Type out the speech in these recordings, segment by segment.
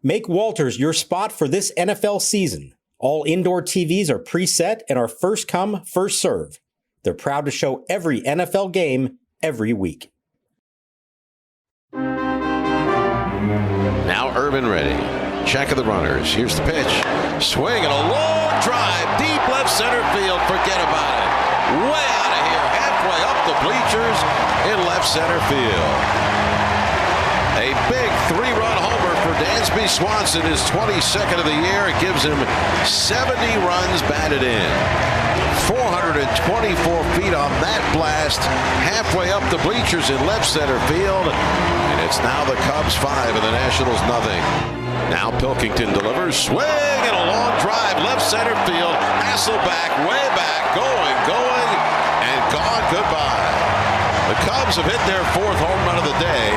Make Walters your spot for this NFL season. All indoor TVs are preset and are first come, first serve. They're proud to show every NFL game every week. Now Irvin ready. Check of the runners. Here's the pitch. Swing and a long drive. Deep left center field. Forget about it. Way out of here. Halfway up the bleachers in left center field. A big 3-run homer for Dansby Swanson, his 22nd of the year. It gives him 70 runs batted in. 424 feet on that blast, halfway up the bleachers in left center field. And it's now the Cubs 5 and the Nationals nothing. Now Pilkington delivers, swing and a long drive, left center field. Hasselback way back, going, and gone. Goodbye. The Cubs have hit their 4th home run of the day.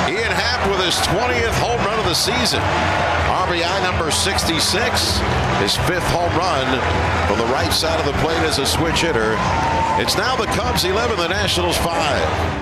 Ian Happ with his 20th home run of the season. RBI number 66, his 5th home run from the right side of the plate as a switch hitter. It's now the Cubs 11, the Nationals 5.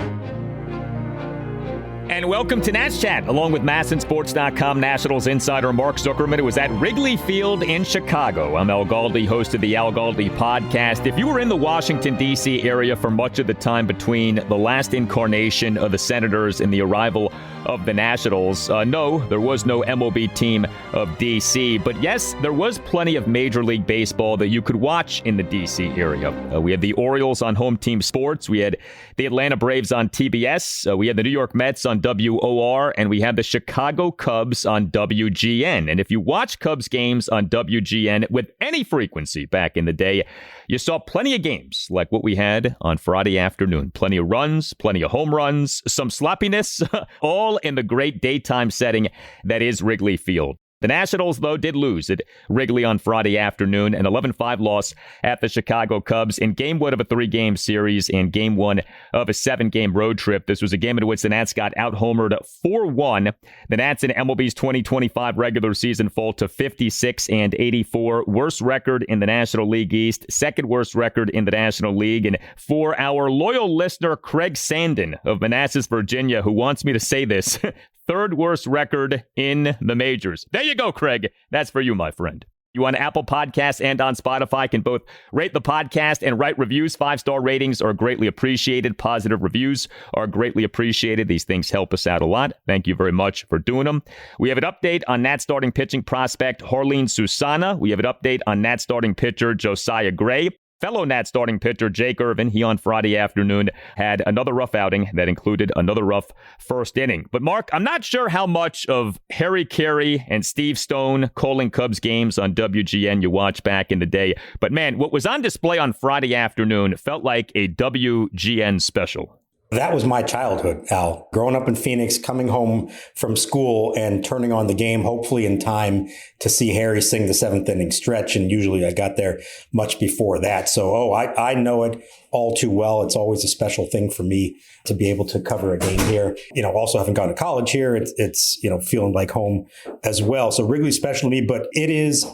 And welcome to Nats Chat, along with MASNsports.com Nationals insider Mark Zuckerman. It was at Wrigley Field in Chicago. I'm Al Galdi, host of the Al Galdi podcast. If you were in the Washington, D.C. area for much of the time between the last incarnation of the Senators and the arrival of the Nationals, no, there was no MLB team of D.C., but yes, there was plenty of Major League Baseball that you could watch in the D.C. area. We had the Orioles on Home Team Sports. We had the Atlanta Braves on TBS. We had the New York Mets on WOR, and we had the Chicago Cubs on WGN. And if you watch Cubs games on WGN with any frequency back in the day, you saw plenty of games like what we had on Friday afternoon. Plenty of runs, plenty of home runs, some sloppiness, all in the great daytime setting that is Wrigley Field. The Nationals, though, did lose at Wrigley on Friday afternoon, an 11-5 loss at the Chicago Cubs in Game 1 of a 3-game series and Game 1 of a 7-game road trip. This was a game in which the Nats got out-homered 4-1. The Nats in MLB's 2025 regular season fall to 56-84, worst record in the National League East, second worst record in the National League. And for our loyal listener, Craig Sandin of Manassas, Virginia, who wants me to say this, third worst record in the majors. There you go, Craig. That's for you, my friend. You on Apple Podcasts and on Spotify can both rate the podcast and write reviews. 5-star ratings are greatly appreciated. Positive reviews are greatly appreciated. These things help us out a lot. Thank you very much for doing them. We have an update on Nats starting pitching prospect Jarlin Susana. We have an update on Nats starting pitcher Josiah Gray. Fellow Nats starting pitcher Jake Irvin, he on Friday afternoon had another rough outing that included another rough first inning. But Mark, I'm not sure how much of Harry Carey and Steve Stone calling Cubs games on WGN you watched back in the day. But man, what was on display on Friday afternoon felt like a WGN special. That was my childhood, Al. Growing up in Phoenix, coming home from school and turning on the game, hopefully in time to see Harry sing the 7th inning stretch. And usually I got there much before that. So, I know it all too well. It's always a special thing for me to be able to cover a game here. Also haven't gone to college here. It's feeling like home as well. So Wrigley's special to me, but it is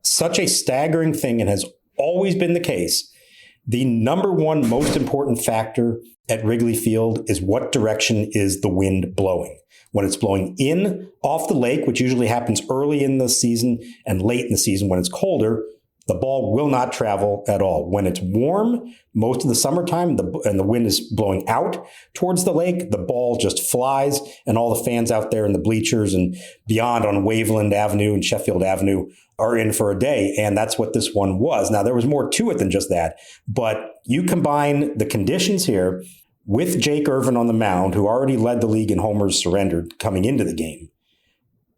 such a staggering thing and has always been the case. The number one most important factor at Wrigley Field is what direction is the wind blowing. When it's blowing in off the lake, which usually happens early in the season and late in the season when it's colder, the ball will not travel at all. When it's warm, most of the summertime, and the wind is blowing out towards the lake, the ball just flies, and all the fans out there in the bleachers and beyond on Waveland Avenue and Sheffield Avenue are in for a day. And that's what this one was. Now, there was more to it than just that, but you combine the conditions here with Jake Irvin on the mound, who already led the league in homers surrendered coming into the game.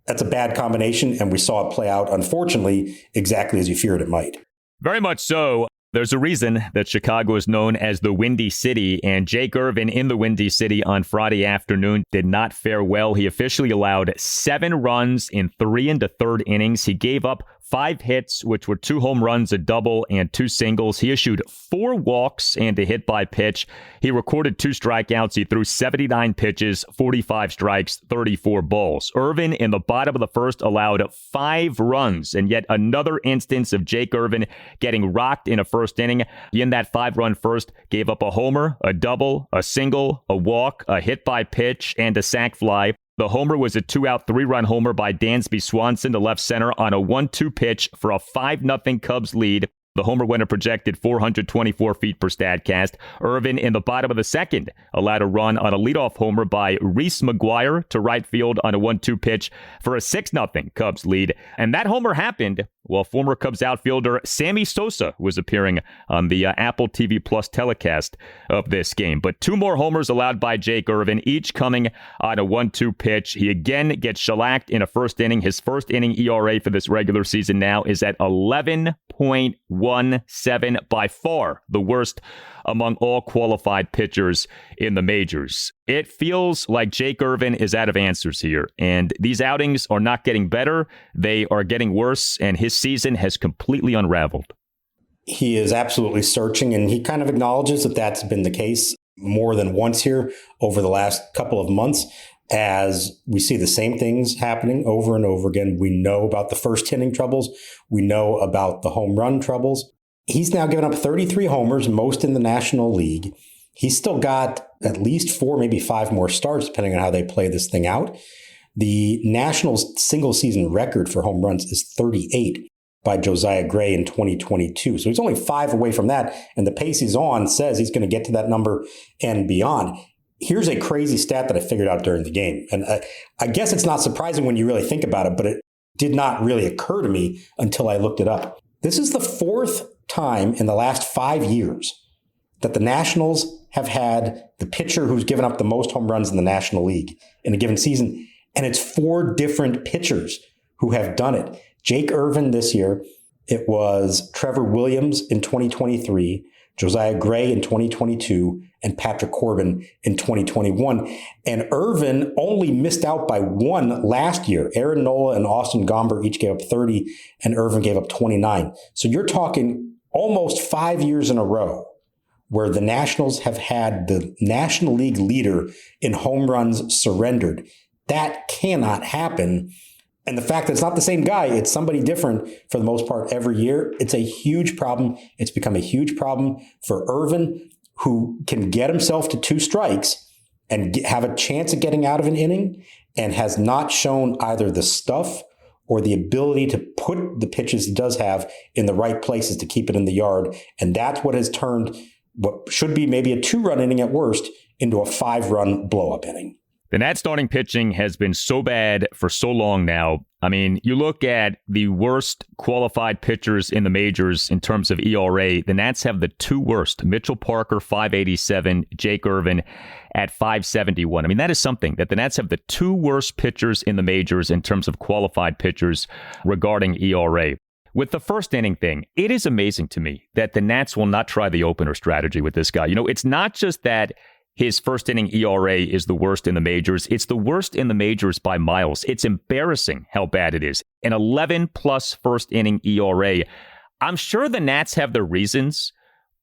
That's a bad combination, and we saw it play out, unfortunately, exactly as you feared it might. Very much so. There's a reason that Chicago is known as the Windy City, and Jake Irvin in the Windy City on Friday afternoon did not fare well. He officially allowed 7 runs in 3 1/3 innings. He gave up 5 hits, which were 2 home runs, a double, and 2 singles. He issued 4 walks and a hit by pitch. He recorded 2 strikeouts. He threw 79 pitches, 45 strikes, 34 balls. Irvin, in the bottom of the first, allowed 5 runs, and yet another instance of Jake Irvin getting rocked in a first inning. In that 5-run first, gave up a homer, a double, a single, a walk, a hit by pitch, and a sac fly. The homer was a 2-out, 3-run homer by Dansby Swanson to left center on a 1-2 pitch for a 5-0 Cubs lead. The homer went a projected 424 feet per Statcast. Irvin, in the bottom of the second, allowed a run on a leadoff homer by Reese McGuire to right field on a 1-2 pitch for a 6-0 Cubs lead. And that homer happened while former Cubs outfielder Sammy Sosa was appearing on the Apple TV Plus telecast of this game. But 2 more homers allowed by Jake Irvin, each coming on a 1-2 pitch. He again gets shellacked in a first inning. His first inning ERA for this regular season now is at 11.17, by far the worst among all qualified pitchers in the majors. It feels like Jake Irvin is out of answers here, and these outings are not getting better. They are getting worse, and his season has completely unraveled. He is absolutely searching, and he kind of acknowledges that that's been the case more than once here over the last couple of months, as we see the same things happening over and over again. We know about the first inning troubles. We know about the home run troubles. He's now given up 33 homers, most in the National League. He's still got at least 4, maybe 5 more starts, depending on how they play this thing out. The Nationals' single-season record for home runs is 38 by Josiah Gray in 2022. So he's only 5 away from that, and the pace he's on says he's going to get to that number and beyond. Here's a crazy stat that I figured out during the game, and I guess it's not surprising when you really think about it, but it did not really occur to me until I looked it up. This is the 4th time in the last 5 years that the Nationals have had the pitcher who's given up the most home runs in the National League in a given season. And it's 4 different pitchers who have done it. Jake Irvin this year, it was Trevor Williams in 2023, Josiah Gray in 2022, and Patrick Corbin in 2021. And Irvin only missed out by 1 last year. Aaron Nola and Austin Gomber each gave up 30, and Irvin gave up 29. So you're talking almost 5 years in a row where the Nationals have had the National League leader in home runs surrendered. That cannot happen. And the fact that it's not the same guy, it's somebody different for the most part every year, it's a huge problem. It's become a huge problem for Irvin, who can get himself to 2 strikes and have a chance of getting out of an inning, and has not shown either the stuff or the ability to put the pitches he does have in the right places to keep it in the yard. And that's what has turned what should be maybe a 2-run inning at worst into a 5-run blow-up inning. The Nats starting pitching has been so bad for so long now. I mean, you look at the worst qualified pitchers in the majors in terms of ERA. The Nats have the 2 worst. Mitchell Parker, 5.87, Jake Irvin at 5.71. I mean, that is something, that the Nats have the 2 worst pitchers in the majors in terms of qualified pitchers regarding ERA. With the first inning thing, it is amazing to me that the Nats will not try the opener strategy with this guy. You know, it's not just that his first inning ERA is the worst in the majors. It's the worst in the majors by miles. It's embarrassing how bad it is. An 11-plus first inning ERA. I'm sure the Nats have their reasons,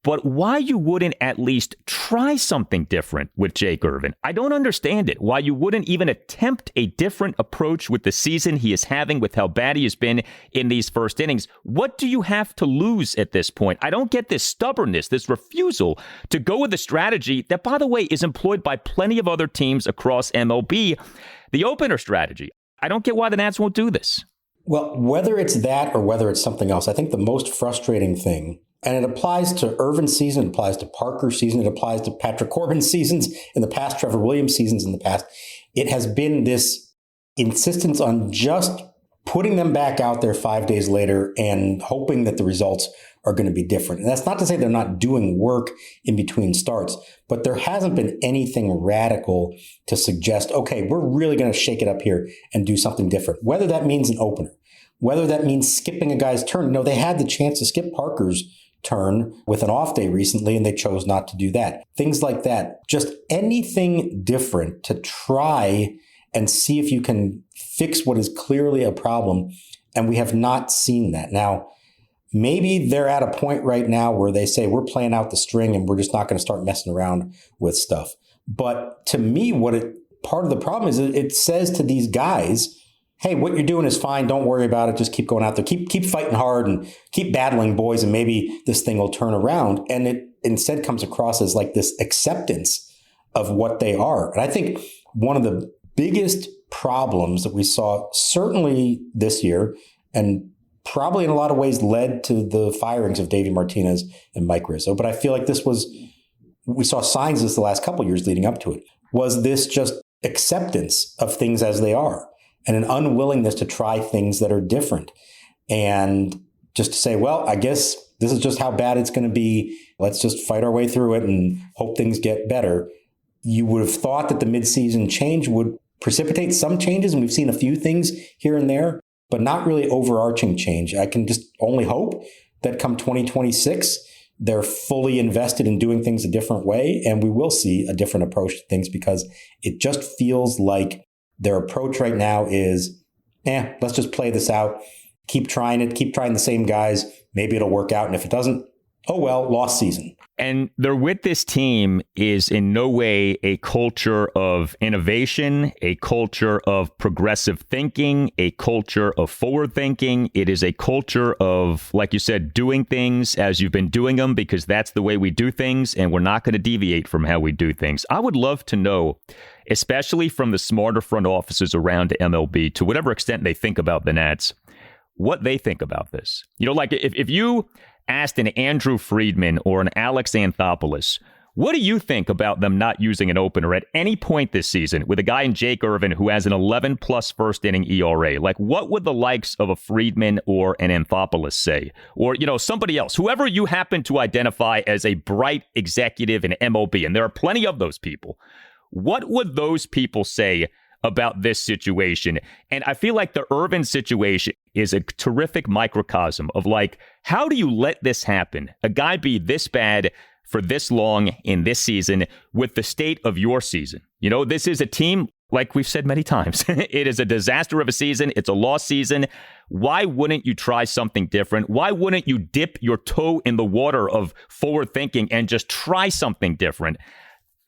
but why you wouldn't at least try something different with Jake Irvin? I don't understand it. Why you wouldn't even attempt a different approach with the season he is having, with how bad he has been in these first innings. What do you have to lose at this point? I don't get this stubbornness, this refusal to go with a strategy that, by the way, is employed by plenty of other teams across MLB. The opener strategy. I don't get why the Nats won't do this. Well, whether it's that or whether it's something else, I think the most frustrating thing, and it applies to Irvin's season, it applies to Parker's season, it applies to Patrick Corbin's seasons in the past, Trevor Williams' seasons in the past. It has been this insistence on just putting them back out there 5 days later and hoping that the results are going to be different. And that's not to say they're not doing work in between starts, but there hasn't been anything radical to suggest, okay, we're really going to shake it up here and do something different. Whether that means an opener, whether that means skipping a guy's turn. No, they had the chance to skip Parker's turn with an off day recently, and they chose not to do that. Things like that. Just anything different to try and see if you can fix what is clearly a problem. And we have not seen that. Now, maybe they're at a point right now where they say we're playing out the string and we're just not going to start messing around with stuff. But to me, part of the problem is it says to these guys, hey, what you're doing is fine. Don't worry about it. Just keep going out there. Keep fighting hard and keep battling, boys, and maybe this thing will turn around. And it instead comes across as like this acceptance of what they are. And I think one of the biggest problems that we saw certainly this year, and probably in a lot of ways led to the firings of Davey Martinez and Mike Rizzo. But I feel like we saw signs this the last couple of years leading up to it. Was this just acceptance of things as they are and an unwillingness to try things that are different? And just to say, well, I guess this is just how bad it's going to be. Let's just fight our way through it and hope things get better. You would have thought that the midseason change would precipitate some changes, and we've seen a few things here and there, but not really overarching change. I can just only hope that come 2026, they're fully invested in doing things a different way, and we will see a different approach to things, because it just feels like their approach right now is, let's just play this out, keep trying it, keep trying the same guys, maybe it'll work out, and if it doesn't, oh well, lost season. And they're with this team is in no way a culture of innovation, a culture of progressive thinking, a culture of forward thinking. It is a culture of, like you said, doing things as you've been doing them, because that's the way we do things, and we're not going to deviate from how we do things. I would love to know, especially from the smarter front offices around MLB, to whatever extent they think about the Nats, what they think about this. You know, like if you asked an Andrew Friedman or an Alex Anthopoulos, what do you think about them not using an opener at any point this season with a guy in Jake Irvin who has an 11-plus first-inning ERA? Like, what would the likes of a Friedman or an Anthopoulos say? Or, you know, somebody else, whoever you happen to identify as a bright executive in MLB, and there are plenty of those people. What would those people say about this situation? And I feel like the Irvin situation is a terrific microcosm of, like, how do you let this happen? A guy be this bad for this long in this season with the state of your season. You know, this is a team, like we've said many times, it is a disaster of a season. It's a lost season. Why wouldn't you try something different? Why wouldn't you dip your toe in the water of forward thinking and just try something different?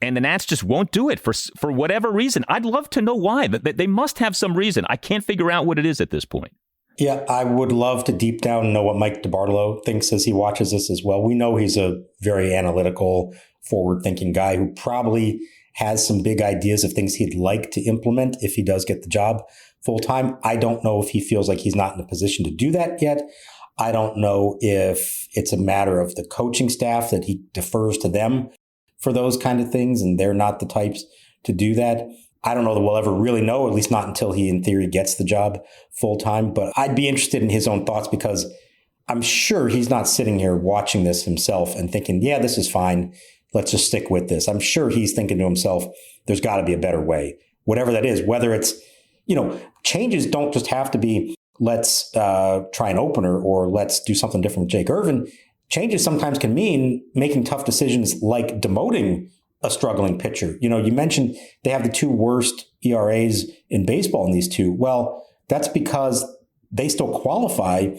And the Nats just won't do it for whatever reason. I'd love to know why. They must have some reason. I can't figure out what it is at this point. Yeah, I would love to deep down know what Mike DiBartolo thinks as he watches this as well. We know he's a very analytical, forward-thinking guy who probably has some big ideas of things he'd like to implement if he does get the job full-time. I don't know if he feels like he's not in a position to do that yet. I don't know if it's a matter of the coaching staff that he defers to them for those kind of things, and they're not the types to do that. I don't know that we'll ever really know, at least not until he, in theory, gets the job full time. But I'd be interested in his own thoughts, because I'm sure he's not sitting here watching this himself and thinking, yeah, this is fine. Let's just stick with this. I'm sure he's thinking to himself, there's got to be a better way, whatever that is, whether it's, you know, changes don't just have to be, let's try an opener or let's do something different with Jake Irvin. Changes sometimes can mean making tough decisions like demoting a struggling pitcher. You know, you mentioned they have the two worst ERAs in baseball in these two. Well, that's because they still qualify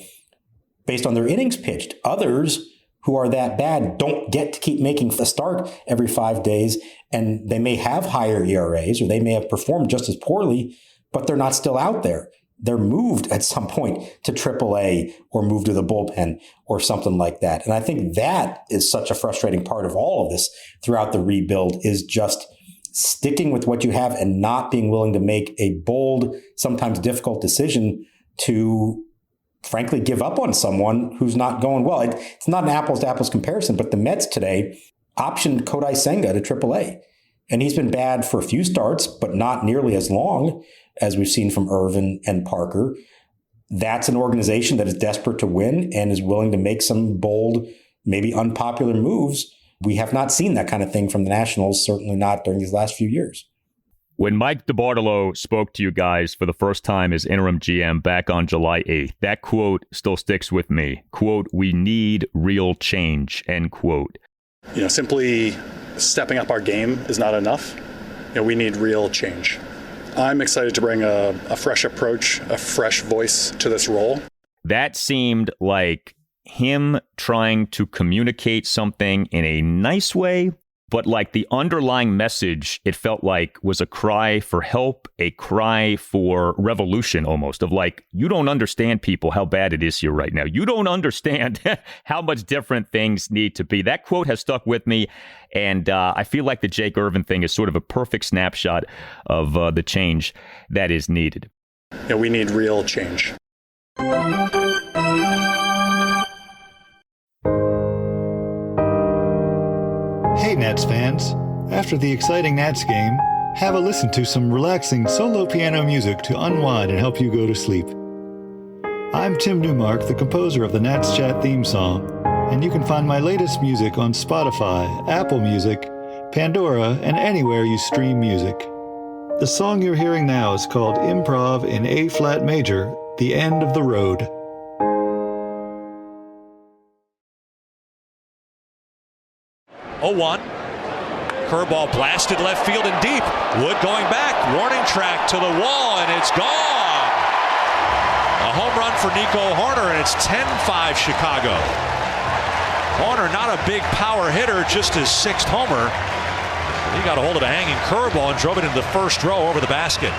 based on their innings pitched. Others who are that bad don't get to keep making a start every 5 days, and they may have higher ERAs or they may have performed just as poorly, but they're not still out there. They're moved at some point to AAA or moved to the bullpen or something like that. And I think that is such a frustrating part of all of this throughout the rebuild, is just sticking with what you have and not being willing to make a bold, sometimes difficult decision to, frankly, give up on someone who's not going well. It's not an apples to apples comparison, but the Mets today optioned Kodai Senga to AAA. And he's been bad for a few starts, but not nearly as long as we've seen from Irvin and Parker. That's an organization that is desperate to win and is willing to make some bold, maybe unpopular moves. We have not seen that kind of thing from the Nationals, certainly not during these last few years. When Mike DiBartolo spoke to you guys for the first time as interim GM back on July 8th, that quote still sticks with me. Quote, "We need real change," end quote. You know, simply stepping up our game is not enough. You know, we need real change. I'm excited to bring a fresh approach, a fresh voice to this role. That seemed like him trying to communicate something in a nice way But like the underlying message, it felt like was a cry for help, a cry for revolution almost, of like, you don't understand, people, how bad it is here right now. You don't understand how much different things need to be. That quote has stuck with me. And I feel like the Jake Irvin thing is sort of a perfect snapshot of the change that is needed. Yeah, we need real change. Hey Nats fans, after the exciting Nats game, have a listen to some relaxing solo piano music to unwind and help you go to sleep. I'm Tim Newmark, the composer of the Nats Chat theme song, and you can find my latest music on Spotify, Apple Music, Pandora, and anywhere you stream music. The song you're hearing now is called Improv in A-flat major, The End of the Road. Oh, 1. Curveball blasted left field and deep. Wood going back. Warning track to the wall, and it's gone. A home run for Nico Hoerner, and it's 10-5 Chicago. Hoerner, not a big power hitter, just his 6th homer. He got a hold of a hanging curveball and drove it into the first row over the basket.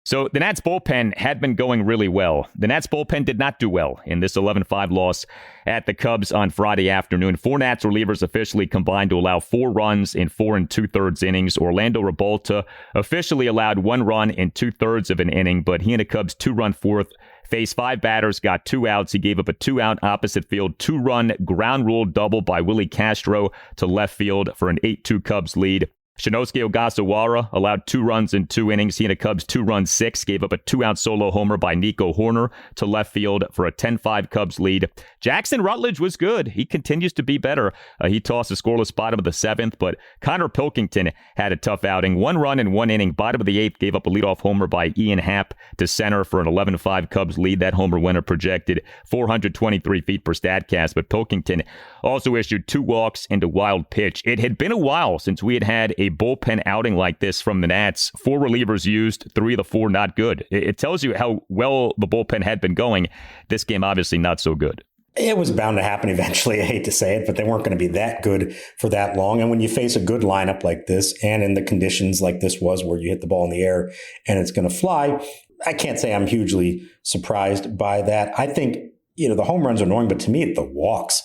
So the Nats bullpen had been going really well. The Nats bullpen did not do well in this 11-5 loss at the Cubs on Friday afternoon. 4 Nats relievers officially combined to allow 4 runs in 4 2/3 innings. Orlando Rebolta officially allowed 1 run in 2/3 of an inning, but he and the Cubs' 2-run fourth faced 5 batters, got 2 outs. He gave up a 2-out opposite field 2-run ground rule double by Willie Castro to left field for an 8-2 Cubs lead. Shinosuke Ogasawara allowed 2 runs in 2 innings. He and the Cubs' 2-run 6 gave up a 2-out solo homer by Nico Hoerner to left field for a 10-5 Cubs lead. Jackson Rutledge was good. He continues to be better. He tossed a scoreless bottom of the 7th, but Connor Pilkington had a tough outing. 1 run in 1 inning. Bottom of the 8th gave up a leadoff homer by Ian Happ to center for an 11-5 Cubs lead. That homer winner projected 423 feet per Statcast, but Pilkington also issued 2 walks and a wild pitch. It had been a while since we had a bullpen outing like this from the Nats. 4 relievers used, 3 of the 4 not good. It tells you how well the bullpen had been going. This game, obviously not so good. It was bound to happen eventually. I hate to say it, but they weren't going to be that good for that long. And when you face a good lineup like this, and in the conditions like this was, where you hit the ball in the air and it's going to fly, I can't say I'm hugely surprised by that. I think, the home runs are annoying, but to me, the walks,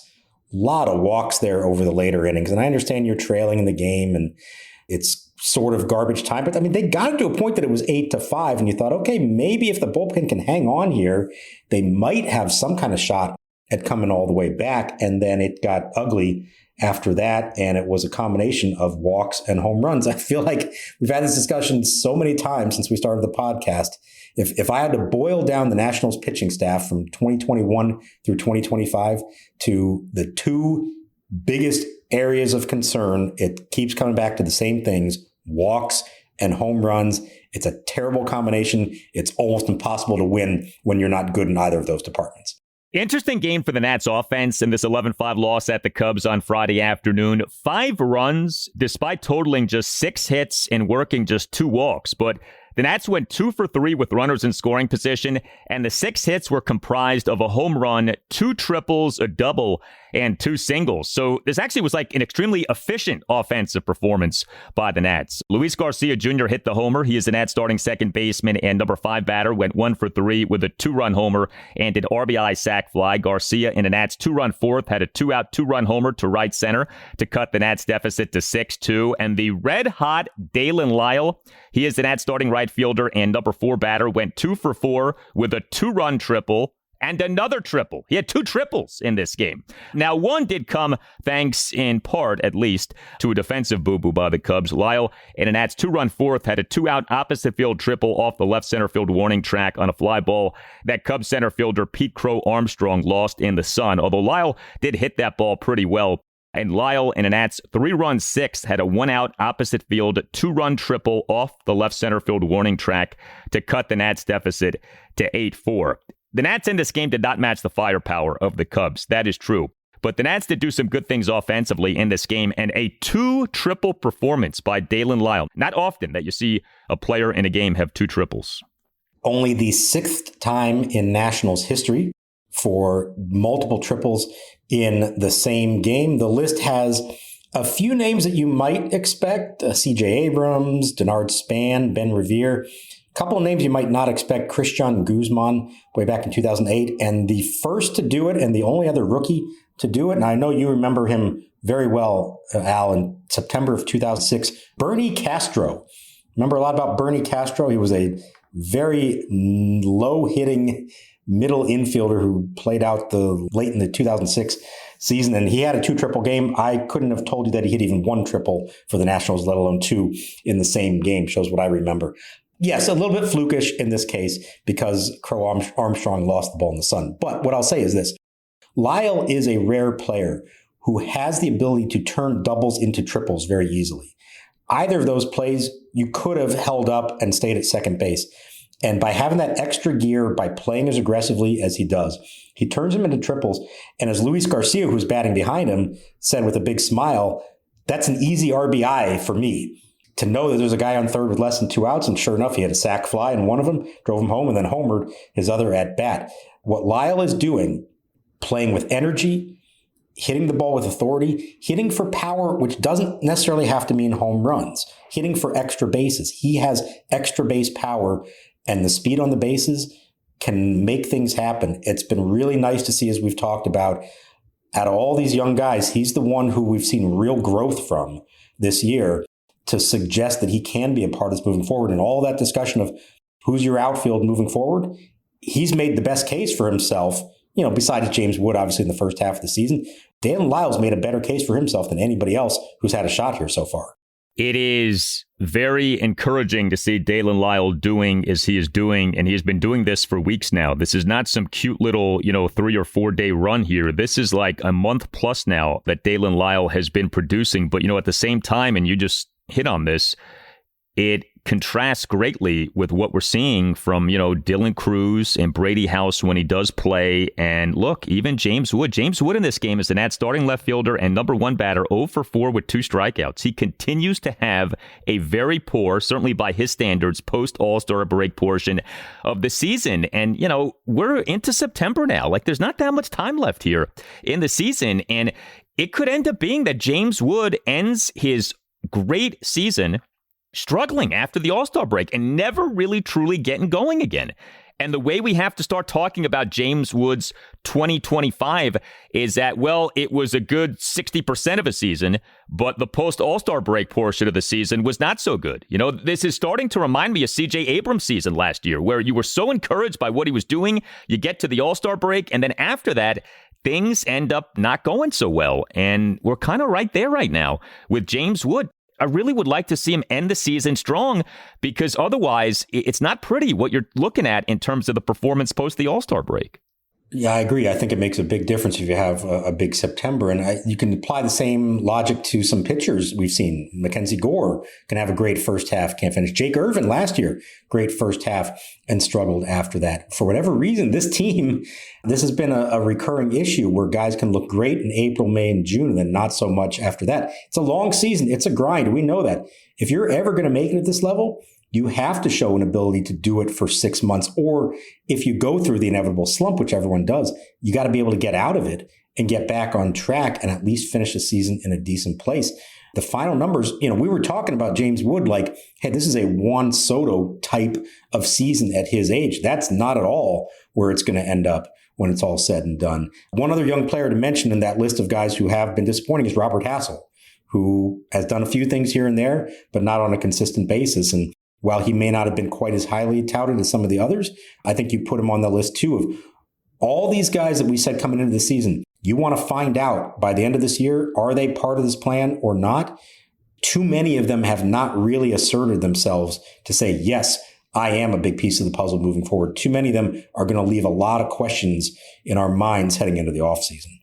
a lot of walks there over the later innings. And I understand you're trailing in the game and it's sort of garbage time, but I mean, they got to a point that it was 8-5, and you thought, okay, maybe if the bullpen can hang on here, they might have some kind of shot at coming all the way back. And then it got ugly after that, and it was a combination of walks and home runs. I feel like we've had this discussion so many times since we started the podcast. If I had to boil down the Nationals pitching staff from 2021 through 2025 to the 2 biggest areas of concern, it keeps coming back to the same things: walks and home runs. It's a terrible combination. It's almost impossible to win when you're not good in either of those departments. Interesting game for the Nats offense in this 11-5 loss at the Cubs on Friday afternoon. 5 runs, despite totaling just 6 hits and working just 2 walks. But the Nats went 2 for 3 with runners in scoring position, and the 6 hits were comprised of a home run, 2 triples, a double, and 2 singles. So this actually was like an extremely efficient offensive performance by the Nats. Luis Garcia Jr. hit the homer. He is the Nats starting second baseman and number 5 batter, went 1 for 3 with a 2-run homer and an RBI sac fly. Garcia in the Nats 2-run 4th had a 2-out 2-run homer to right center to cut the Nats deficit to 6-2. And the red-hot Daylen Lile, he is the Nats starting right fielder and number 4 batter, went 2 for 4 with a 2-run triple and another triple. He had 2 triples in this game. Now, one did come thanks, in part at least, to a defensive boo-boo by the Cubs. Lyle, in an Nats 2-run 4th, had a 2-out opposite field triple off the left center field warning track on a fly ball that Cubs center fielder Pete Crow Armstrong lost in the sun. Although Lyle did hit that ball pretty well. And Lyle, in an Nats 3-run 6th, had a 1-out opposite field 2-run triple off the left center field warning track to cut the Nats deficit to 8-4. The Nats in this game did not match the firepower of the Cubs. That is true. But the Nats did do some good things offensively in this game, and a 2-triple performance by Daylen Lile. Not often that you see a player in a game have 2 triples. Only the 6th time in Nationals history for multiple triples in the same game. The list has A few names that you might expect, C.J. Abrams, Denard Span, Ben Revere. A couple of names you might not expect, Christian Guzman way back in 2008. And the first to do it and the only other rookie to do it, and I know you remember him very well, Al, in September of 2006, Bernie Castro. Remember a lot about Bernie Castro? He was a very low-hitting middle infielder who played out late in the 2006 season, and he had a 2-triple game. I couldn't have told you that he hit even 1 triple for the Nationals, let alone 2 in the same game. Shows what I remember. Yes, a little bit flukish in this case because Crow Armstrong lost the ball in the sun. But what I'll say is this. Lile is a rare player who has the ability to turn doubles into triples very easily. Either of those plays, you could have held up and stayed at second base. And by having that extra gear, by playing as aggressively as he does, he turns them into triples. And as Luis Garcia, who's batting behind him, said with a big smile, that's an easy RBI for me. To know that there's a guy on third with less than 2 outs, and sure enough, he had a sac fly in one of them, drove him home, and then homered his other at bat. What Lile is doing, playing with energy, hitting the ball with authority, hitting for power, which doesn't necessarily have to mean home runs, hitting for extra bases. He has extra base power, and the speed on the bases can make things happen. It's been really nice to see, as we've talked about, out of all these young guys, he's the one who we've seen real growth from this year to suggest that he can be a part of this moving forward. And all that discussion of who's your outfield moving forward, he's made the best case for himself, besides James Wood, obviously, in the first half of the season. Daylen Lile's made a better case for himself than anybody else who's had a shot here so far. It is very encouraging to see Daylen Lile doing as he is doing, and he has been doing this for weeks now. This is not some cute little, 3 or 4 day run here. This is like a month plus now that Daylen Lile has been producing. But, at the same time, and you just hit on this, it contrasts greatly with what we're seeing from, Dylan Cruz and Brady House when he does play. And look, even James Wood. James Wood in this game is the Nats starting left fielder and number 1 batter, 0 for 4 with 2 strikeouts. He continues to have a very poor, certainly by his standards, post-All-Star break portion of the season. And, we're into September now. Like, there's not that much time left here in the season. And it could end up being that James Wood ends his great season struggling after the All-Star break and never really truly getting going again. And the way we have to start talking about James Wood's 2025 is that, well, it was a good 60% of a season, but the post-All-Star break portion of the season was not so good. This is starting to remind me of C.J. Abrams' season last year, where you were so encouraged by what he was doing, you get to the All-Star break, and then after that, things end up not going so well. And we're kind of right there right now with James Wood. I really would like to see him end the season strong, because otherwise it's not pretty what you're looking at in terms of the performance post the All-Star break. Yeah, I agree. I think it makes a big difference if you have a big September. And you can apply the same logic to some pitchers we've seen. Mackenzie Gore can have a great first half, can't finish. Jake Irvin last year, great first half, and struggled after that. For whatever reason, this team, this has been a recurring issue where guys can look great in April, May, and June, and then not so much after that. It's a long season. It's a grind. We know that. If you're ever going to make it at this level, you have to show an ability to do it for 6 months. Or if you go through the inevitable slump, which everyone does, you got to be able to get out of it and get back on track and at least finish the season in a decent place. The final numbers, we were talking about James Wood like, hey, this is a Juan Soto type of season at his age. That's not at all where it's going to end up when it's all said and done. One other young player to mention in that list of guys who have been disappointing is Robert Hassel, who has done a few things here and there, but not on a consistent basis. And while he may not have been quite as highly touted as some of the others, I think you put him on the list too of all these guys that we said coming into the season. You want to find out by the end of this year, are they part of this plan or not? Too many of them have not really asserted themselves to say, yes, I am a big piece of the puzzle moving forward. Too many of them are going to leave a lot of questions in our minds heading into the offseason.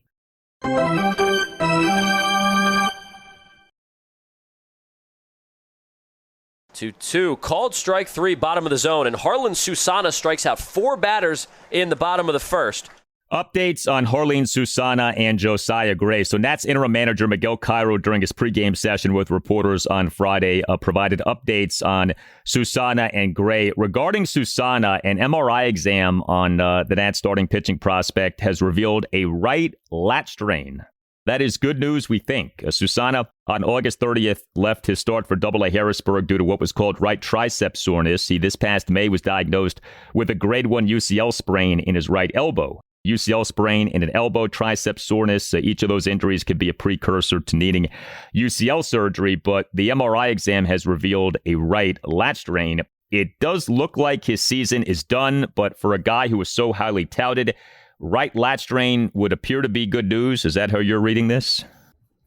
2-2. Called strike 3, bottom of the zone, and Jarlin Susana strikes out 4 batters in the bottom of the first. Updates on Jarlin Susana and Josiah Gray. So Nats interim manager Miguel Cairo, during his pregame session with reporters on Friday, provided updates on Susana and Gray. Regarding Susana, an MRI exam on the Nats starting pitching prospect has revealed a right lat strain. That is good news, we think. Susana, on August 30th, left his start for AA-Harrisburg due to what was called right tricep soreness. He, this past May, was diagnosed with a grade 1 UCL sprain in his right elbow. UCL sprain and an elbow tricep soreness. Each of those injuries could be a precursor to needing UCL surgery, but the MRI exam has revealed a right lat strain. It does look like his season is done, but for a guy who was so highly touted, right lat strain would appear to be good news. Is that how you're reading this?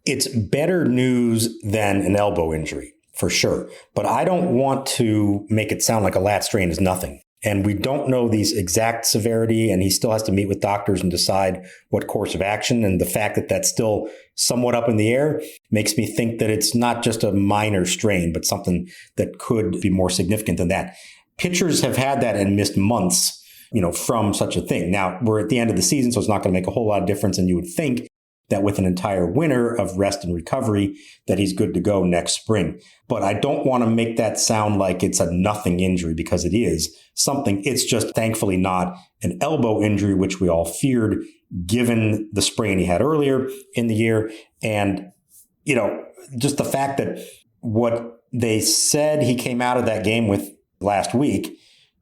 It's better news than an elbow injury, for sure. But I don't want to make it sound like a lat strain is nothing. And we don't know the exact severity, and he still has to meet with doctors and decide what course of action. And the fact that that's still somewhat up in the air makes me think that it's not just a minor strain, but something that could be more significant than that. Pitchers have had that and missed months, from such a thing. Now, we're at the end of the season, so it's not going to make a whole lot of difference. And you would think that with an entire winter of rest and recovery, that he's good to go next spring. But I don't want to make that sound like it's a nothing injury, because it is something. It's just thankfully not an elbow injury, which we all feared given the sprain he had earlier in the year. And, just the fact that what they said he came out of that game with last week,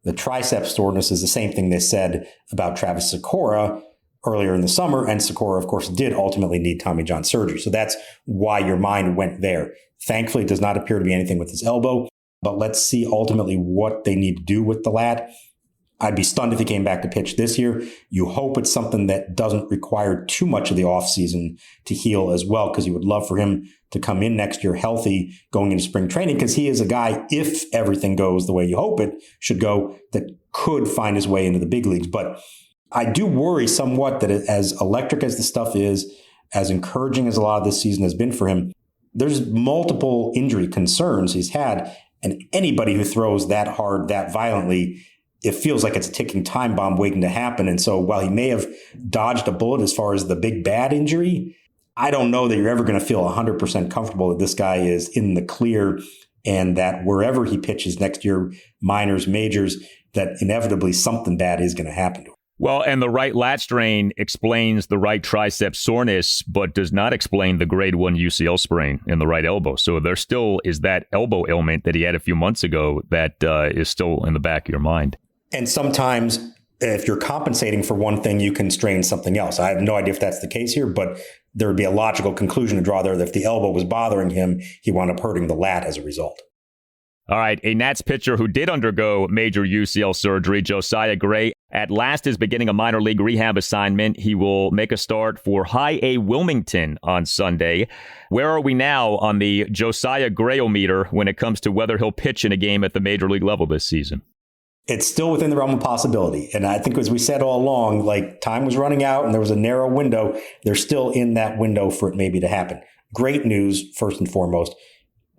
the tricep soreness, is the same thing they said about Travis Sikora earlier in the summer. And Sikora, of course, did ultimately need Tommy John surgery. So that's why your mind went there. Thankfully, it does not appear to be anything with his elbow. But let's see ultimately what they need to do with the lat. I'd be stunned if he came back to pitch this year. You hope it's something that doesn't require too much of the offseason to heal as well, because you would love for him to come in next year healthy going into spring training, because he is a guy, if everything goes the way you hope it should go, that could find his way into the big leagues. But I do worry somewhat that as electric as the stuff is, as encouraging as a lot of this season has been for him, there's multiple injury concerns he's had. And anybody who throws that hard, that violently, it feels like it's a ticking time bomb waiting to happen. And so while he may have dodged a bullet as far as the big bad injury, I don't know that you're ever going to feel 100% comfortable that this guy is in the clear, and that wherever he pitches next year, minors, majors, that inevitably something bad is going to happen to him. Well, and the right lat strain explains the right tricep soreness, but does not explain the grade 1 UCL sprain in the right elbow. So there still is that elbow ailment that he had a few months ago that is still in the back of your mind. And sometimes if you're compensating for one thing, you can strain something else. I have no idea if that's the case here, but there would be a logical conclusion to draw there that if the elbow was bothering him, he wound up hurting the lat as a result. All right, a Nats pitcher who did undergo major UCL surgery, Josiah Gray, at last is beginning a minor league rehab assignment. He will make a start for High-A Wilmington on Sunday. Where are we now on the Josiah Gray-o-meter when it comes to whether he'll pitch in a game at the major league level this season? It's still within the realm of possibility. And I think, as we said all along, like, time was running out and there was a narrow window. They're still in that window for it maybe to happen. Great news, first and foremost.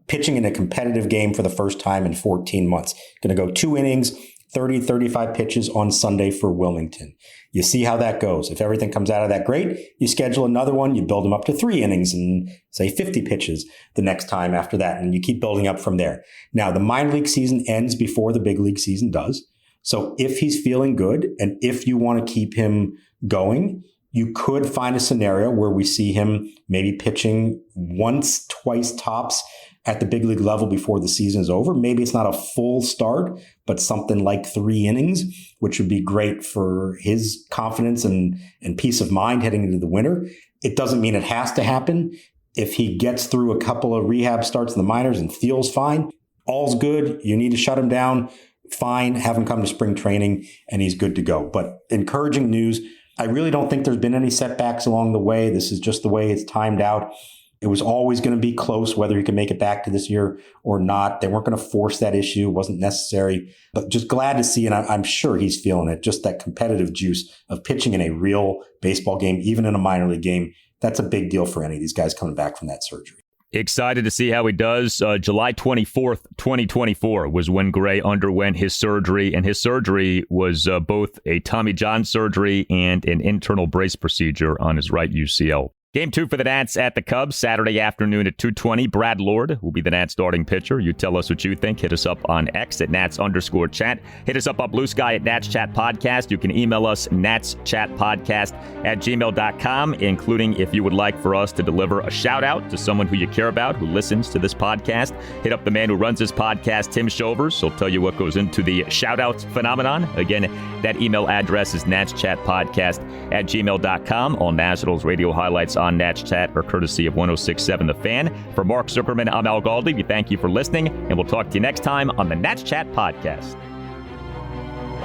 Pitching in a competitive game for the first time in 14 months. Going to go 2 innings, 30, 35 pitches on Sunday for Wilmington. You see how that goes. If everything comes out of that great, you schedule another one, you build them up to 3 innings and say 50 pitches the next time after that, and you keep building up from there. Now, the minor league season ends before the big league season does. So if he's feeling good and if you want to keep him going, you could find a scenario where we see him maybe pitching once, twice tops at the big league level before the season is over. Maybe it's not a full start, but something like 3 innings, which would be great for his confidence and peace of mind heading into the winter. It doesn't mean it has to happen. If he gets through a couple of rehab starts in the minors and feels fine, all's good. You need to shut him down. Fine. Have him come to spring training and he's good to go. But encouraging news. I really don't think there's been any setbacks along the way. This is just the way it's timed out. It was always going to be close whether he could make it back to this year or not. They weren't going to force that issue. It wasn't necessary. But just glad to see, and I'm sure he's feeling it, just that competitive juice of pitching in a real baseball game, even in a minor league game. That's a big deal for any of these guys coming back from that surgery. Excited to see how he does. July 24th, 2024 was when Gray underwent his surgery, and his surgery was both a Tommy John surgery and an internal brace procedure on his right UCL. Game 2 for the Nats at the Cubs, Saturday afternoon at 2:20. Brad Lord will be the Nats starting pitcher. You tell us what you think. Hit us up on X at Nats_chat. Hit us up on Blue Sky at Nats Chat Podcast. You can email us natschatpodcast@gmail.com, including if you would like for us to deliver a shout-out to someone who you care about who listens to this podcast. Hit up the man who runs this podcast, Tim Shovers. He'll tell you what goes into the shout-out phenomenon. Again, that email address is natschatpodcast@gmail.com. All Nationals radio highlights on Nats Chat are courtesy of 106.7 The Fan. For Mark Zuckerman, I'm Al Galdi. We thank you for listening, and we'll talk to you next time on the Nats Chat Podcast.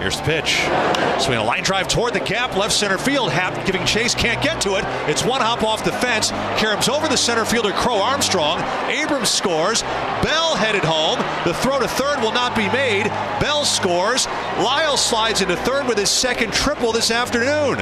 Here's the pitch. Swing a line drive toward the gap, left center field. Happ giving chase, can't get to it. It's one hop off the fence. Karam's over the center fielder, Crow Armstrong. Abrams scores. Bell headed home. The throw to third will not be made. Bell scores. Lyle slides into third with his second triple this afternoon.